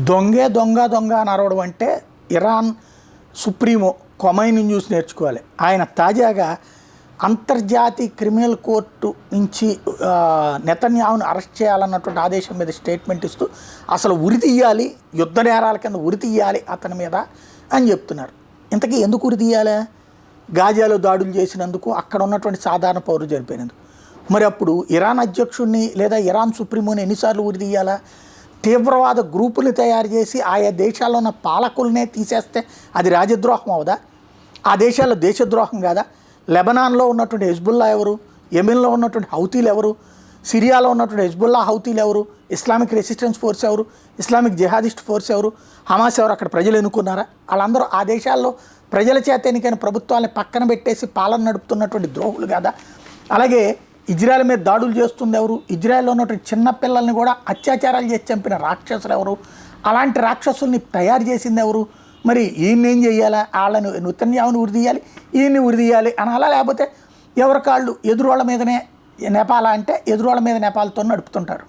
దొంగే దొంగ దొంగ అని అరవడం అంటే ఇరాన్ సుప్రీమో ఖొమైనీ చూసి నేర్చుకోవాలి. ఆయన తాజాగా అంతర్జాతీయ క్రిమినల్ కోర్టు నుంచి నెతన్యాహును అరెస్ట్ చేయాలన్నటువంటి ఆదేశం మీద స్టేట్మెంట్ ఇస్తూ అసలు ఉరి తీయాలి, యుద్ధ నేరాల కింద ఉరి తీయాలి అతని మీద అని చెప్తున్నారు. ఇంతకీ ఎందుకు ఉరి తీయాలి? గాజాలో దాడులు చేసినందుకు, అక్కడ ఉన్నటువంటి సాధారణ పౌరులు చనిపోయినందుకు. మరి అప్పుడు ఇరాన్ అధ్యక్షుడిని లేదా ఇరాన్ సుప్రీమోని ఎన్నిసార్లు ఉరి తీయాలా? తీవ్రవాద గ్రూపులు తయారు చేసి ఆయా దేశాల్లో ఉన్న పాలకులనే తీసేస్తే అది రాజద్రోహం అవదా? ఆ దేశాల్లో దేశద్రోహం కాదా? లెబనాన్లో ఉన్నటువంటి హెజ్బుల్లా ఎవరు? యెమెన్లో ఉన్నటువంటి హౌతీలు ఎవరు? సిరియాలో ఉన్నటువంటి హెజ్బుల్లా హౌతీలు ఎవరు? ఇస్లామిక్ రెసిస్టెన్స్ ఫోర్స్ ఎవరు? ఇస్లామిక్ జిహాదిస్ట్ ఫోర్స్ ఎవరు? హమాస్ ఎవరు? అక్కడ ప్రజలు ఎన్నుకున్నారా? వాళ్ళందరూ ఆ దేశాల్లో ప్రజల చేత ఎన్నికైన ప్రభుత్వాన్ని పక్కన పెట్టేసి పాలన నడుపుతున్నటువంటి ద్రోహులు కదా. అలాగే ఇజ్రాయెల్ మీద దాడులు చేస్తుంది ఎవరు? ఇజ్రాయెల్లో ఉన్నటువంటి చిన్నపిల్లల్ని కూడా అత్యాచారాలు చేసి చంపిన రాక్షసులు ఎవరు? అలాంటి రాక్షసుల్ని తయారు చేసింది ఎవరు? మరి ఈయన్ని ఏం చేయాలా? వాళ్ళని నెతన్యాహుని ఉరి తీయాలి, ఈయన్ని ఉరి తీయాలి అనాలా? లేకపోతే ఎవరి కాళ్ళు ఎదురోళ్ళ మీదనే నెపాలా అంటే ఎదురోళ్ళ మీద నెపాలతో నడుపుతుంటారు.